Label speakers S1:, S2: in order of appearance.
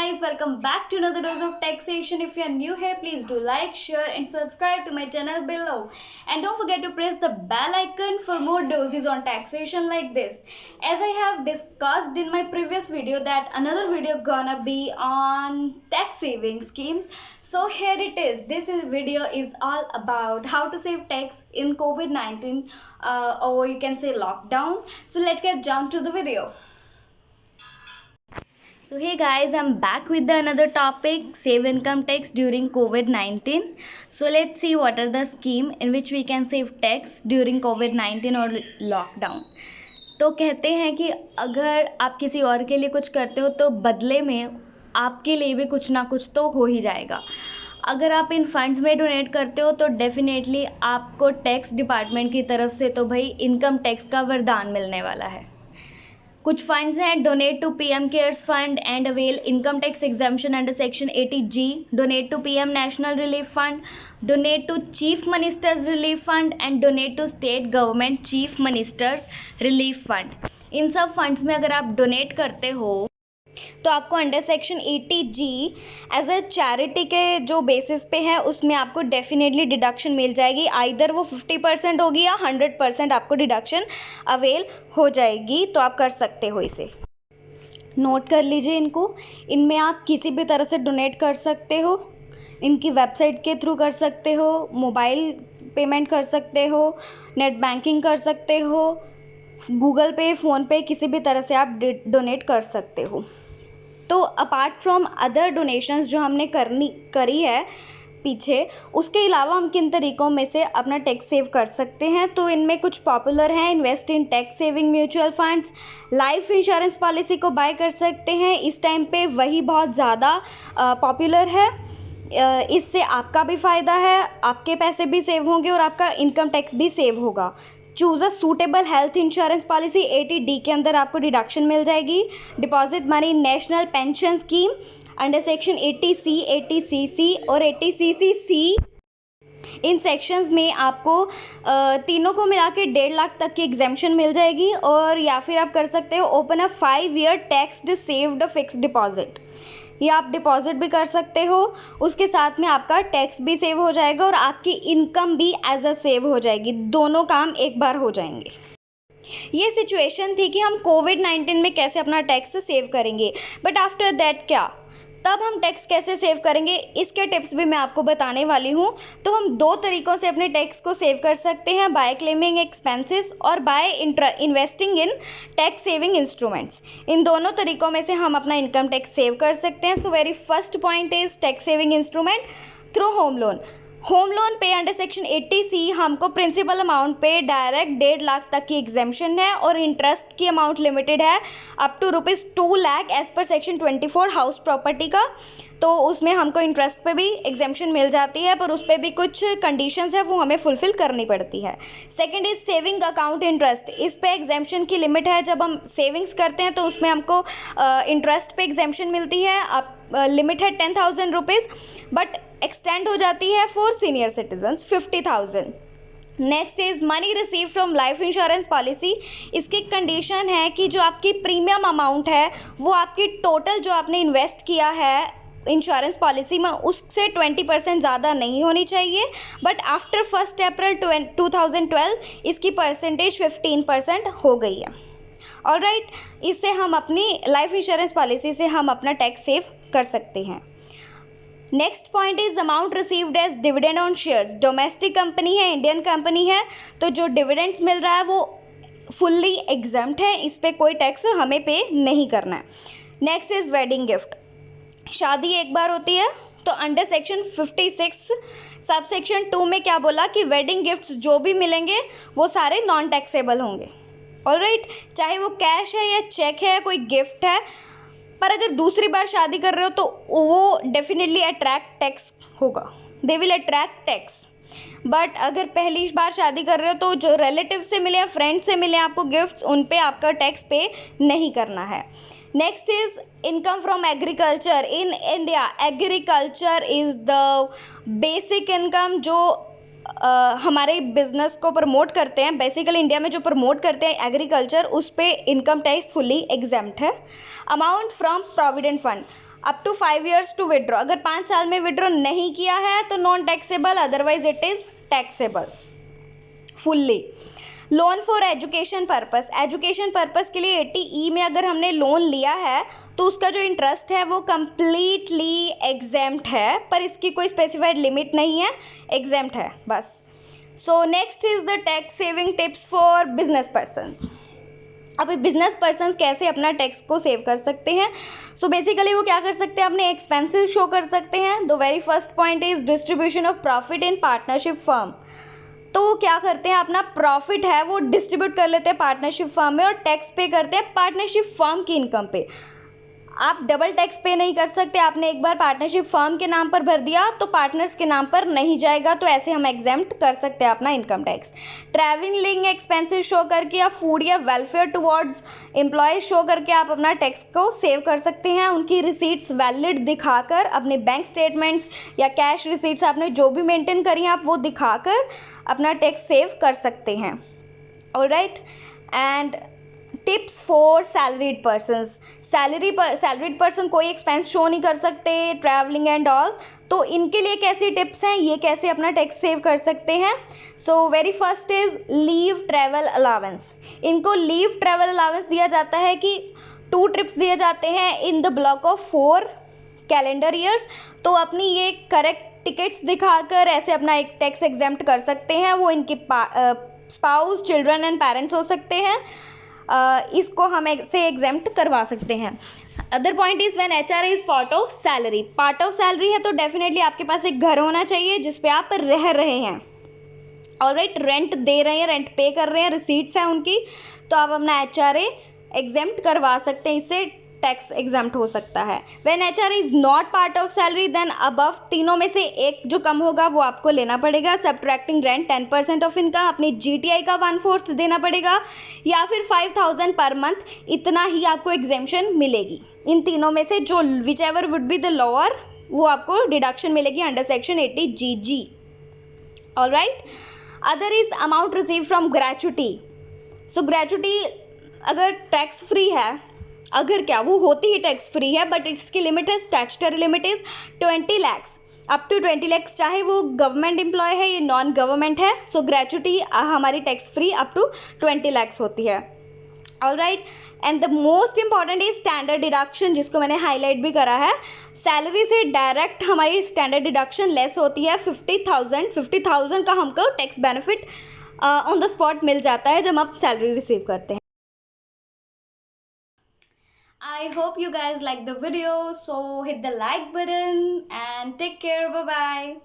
S1: guys, welcome back to another dose of taxation. If you are new here, please do like, share and subscribe to my channel below. And don't forget to press the bell icon for more doses on taxation like this. As I have discussed in my previous video that another video gonna be on tax saving schemes. So here it is. Video is all about how to save tax in COVID-19 or you can say lockdown. So let's get jump to the video. So hey guys, I'm back with another topic, save income tax during COVID-19. So let's see what are the scheme in which we can save tax during COVID-19 और lockdown. तो कहते हैं कि अगर आप किसी और के लिए कुछ करते हो तो बदले में आपके लिए भी कुछ ना कुछ तो हो ही जाएगा. अगर आप इन फंड्स में डोनेट करते हो तो डेफिनेटली आपको टैक्स डिपार्टमेंट की तरफ से तो भाई इनकम टैक्स का वरदान मिलने वाला है. कुछ फंड्स हैं, donate to PM cares fund and avail income tax exemption under section 80G, donate to PM national relief fund, donate to chief ministers relief fund and donate to state government chief ministers relief fund. इन सब funds में अगर आप donate करते हो तो आपको under section 80G as a charity के जो बेसिस पे है उसमें आपको डेफिनेटली डिडक्शन मिल जाएगी. आइदर वो 50% होगी या 100% आपको डिडक्शन अवेल हो जाएगी. तो आप कर सकते हो, इसे नोट कर लीजिए इनको. इनमें आप किसी भी तरह से डोनेट कर सकते हो, इनकी वेबसाइट के थ्रू कर सकते हो, मोबाइल पेमेंट कर सकते हो, नेट बैंकिंग कर सकते हो, गूगल पे, फ़ोन पे, किसी भी तरह से आप डोनेट कर सकते हो. तो अपार्ट फ्रॉम अदर डोनेशंस जो हमने करी है पीछे, उसके अलावा हम किन तरीक़ों में से अपना टैक्स सेव कर सकते हैं. तो इनमें कुछ पॉपुलर हैं. Invest in tax saving mutual funds, life insurance policy को बाय कर सकते हैं. इस टाइम पे वही बहुत ज़्यादा पॉपुलर है. इससे आपका भी फ़ायदा है, आपके पैसे भी सेव होंगे और आपका इनकम टैक्स भी सेव होगा. Choose a suitable health insurance policy. 80D के अंदर आपको डिडक्शन मिल जाएगी. Deposit money national pension scheme under section 80C, 80CC और 80CCC. इन सेक्शंस में आपको तीनों को मिला के 1.5 लाख तक की एग्जेम्पशन मिल जाएगी. और या फिर आप कर सकते हो open a 5 year taxed saved fixed deposit. या आप डिपॉजिट भी कर सकते हो, उसके साथ में आपका टैक्स भी सेव हो जाएगा और आपकी इनकम भी एज अ सेव हो जाएगी. दोनों काम एक बार हो जाएंगे. ये सिचुएशन थी कि हम कोविड-19 में कैसे अपना टैक्स सेव करेंगे. बट आफ्टर दैट क्या, तब हम टैक्स कैसे सेव करेंगे, इसके टिप्स भी मैं आपको बताने वाली हूँ. तो हम 2 तरीक़ों से अपने टैक्स को सेव कर सकते हैं, बाय क्लेमिंग एक्सपेंसेस और by investing in tax saving instruments. इन दोनों तरीक़ों में से हम अपना इनकम टैक्स सेव कर सकते हैं. So very first point is tax saving instrument through home loan. Home loan पे अंडर सेक्शन 80C हमको प्रिंसिपल अमाउंट पे डायरेक्ट 1.5 लाख तक की एग्जेम्पशन है और इंटरेस्ट की अमाउंट लिमिटेड है up to ₹2 lakh as per section 24 house property का. तो उसमें हमको इंटरेस्ट पे भी एग्जेम्पशन मिल जाती है, पर उस पर भी कुछ कंडीशंस है वो हमें फुलफिल करनी पड़ती है. Second is saving account interest. इस पे एग्जेम्पशन की लिमिट है. जब हम सेविंग्स करते हैं तो उसमें हमको इंटरेस्ट पे एग्जेम्पशन मिलती है. लिमिट है 10,000 रुपीज़, बट एक्सटेंड हो जाती है for senior citizens 50,000. Next is money receive from life insurance policy. इसकी कंडीशन है कि जो आपकी प्रीमियम अमाउंट है वो आपकी टोटल जो आपने इन्वेस्ट किया है इंश्योरेंस पॉलिसी में उससे 20% ज़्यादा नहीं होनी चाहिए. बट आफ्टर 1 अप्रैल 2012 इसकी परसेंटेज 15% हो गई है. ऑलराइट, इससे हम अपनी लाइफ इंश्योरेंस पॉलिसी से हम अपना टैक्स सेव कर सकते हैं. Next point is amount received as dividend on shares. Domestic company है, इंडियन कंपनी है, तो जो डिविडेंड्स मिल रहा है वो फुल्ली एग्जम्प्ट है. इस पर कोई टैक्स हमें पे नहीं करना है. Next is wedding gift. शादी एक बार होती है, तो अंडर सेक्शन 56 सब सेक्शन 2 में क्या बोला कि वेडिंग गिफ्ट्स जो भी मिलेंगे वो सारे नॉन टैक्सेबल होंगे. ऑलराइट, चाहे वो कैश है या चेक है, कोई गिफ्ट है. पर अगर दूसरी बार शादी कर रहे हो तो वो डेफिनेटली अट्रैक्ट टैक्स होगा, they will attract tax. But अगर पहली बार शादी कर रहे हो तो जो रिलेटिव से मिले या फ्रेंड से मिले आपको गिफ्ट्स, उन पे आपका टैक्स पे नहीं करना है. Next is income from agriculture. In India agriculture is the basic income जो हमारे बिजनेस को प्रमोट करते हैं. बेसिकली इंडिया में जो प्रमोट करते हैं एग्रीकल्चर, उस पे इनकम टैक्स फुली एग्जेम्प्ट है. Amount from provident fund. Up to 5 years to withdraw, अगर 5 साल में विड्रॉ नहीं किया है तो non taxable, otherwise it is taxable fully. Loan for education purpose, education purpose के लिए 80E में अगर हमने लोन लिया है तो उसका जो इंटरेस्ट है वो कंप्लीटली एग्जेम्प्ट है, पर इसकी कोई स्पेसिफाइड लिमिट नहीं है, एग्जेम्प्ट है बस। So next is the tax saving tips for business persons. अब बिजनेस पर्सन कैसे अपना टैक्स को सेव कर सकते हैं? सो बेसिकली वो क्या कर सकते हैं, अपने एक्सपेंसेस शो कर सकते हैं। The very first point is distribution of profit in partnership firm. तो वो क्या करते हैं, अपना प्रॉफिट है वो डिस्ट्रीब्यूट कर लेते हैं पार्टनरशिप फर्म में और टैक्स पे करते हैं पार्टनरशिप फर्म की इनकम पे। आप डबल टैक्स पे नहीं कर सकते, आपने एक बार पार्टनरशिप फर्म के नाम पर भर दिया तो पार्टनर्स के नाम पर नहीं जाएगा, तो ऐसे हम एग्जेम्प्ट कर सकते हैं अपना income tax. Travelling expenses show करके या फूड या वेलफेयर टुवर्ड्स एम्प्लॉयज शो करके आप अपना टैक्स को सेव कर सकते हैं। उनकी रिसीट्स वैलिड दिखाकर, अपने बैंक स्टेटमेंट्स या कैश रिसीट्स आपने जो भी मेंटेन करी हैं आप वो दिखाकर अपना टैक्स सेव कर सकते हैं। Alright, and tips for salaried persons. Salaried person कोई एक्सपेंस शो नहीं कर सकते, ट्रैवलिंग एंड ऑल, तो इनके लिए कैसी टिप्स हैं, ये कैसे अपना टैक्स सेव कर सकते हैं? So very first is leave travel allowance. इनको लीव ट्रैवल अलावेंस दिया जाता है कि 2 ट्रिप्स दिए जाते हैं in the block of 4 calendar years, तो अपनी ये करेक्ट टिकट्स दिखाकर ऐसे अपना एक टैक्स एग्जेम्प्ट कर सकते हैं। वो इनके स्पाउस, चिल्ड्रन एंड पेरेंट्स हो सकते हैं, इसको हम से एग्जेम्प्ट करवा सकते हैं। Other point is when HRA is part of salary. Part of salary है तो डेफिनेटली आपके पास एक घर होना चाहिए जिस पे आप रह रहे हैं। ऑलराइट, रेंट दे रहे हैं, रेंट पे कर रहे हैं, रिसीट्स हैं उनकी, तो आप अपना एचआरए एग्जेम्प्ट करवा सकते हैं, इससे टैक्स एग्जाम्प्ट हो सकता है। When HRA is not part of salary then above तीनों में से एक जो कम होगा वो आपको लेना पड़ेगा। सब्ट्रैक्टिंग रेंट 10% ऑफ इनकम, अपनी जीटीआई का 1/4 देना पड़ेगा, या फिर 5000 पर मंथ, इतना ही आपको एग्जेम्पशन मिलेगी। इन तीनों में से जो whichever would be the lower वो आपको डिडक्शन मिलेगी under section 80GG। Alright, other is amount receive from gratuity. So gratuity अगर टैक्स फ्री है, अगर क्या वो होती ही टैक्स फ्री है, बट इसकी लिमिट है, statutory limit is 20 lakhs, up to 20 lakhs, चाहे वो गवर्नमेंट एम्प्लॉय है या नॉन गवर्नमेंट है। सो ग्रेचुटी हमारी tax free up to 20 lakhs होती है। Alright, and the most important is standard deduction, जिसको मैंने हाईलाइट भी करा है। सैलरी से डायरेक्ट हमारी स्टैंडर्ड डिडक्शन लेस होती है 50,000 का हमको tax benefit on the spot मिल जाता है जब आप सैलरी रिसीव करते हैं। I hope you guys like the video, so hit the like button and take care. Bye bye.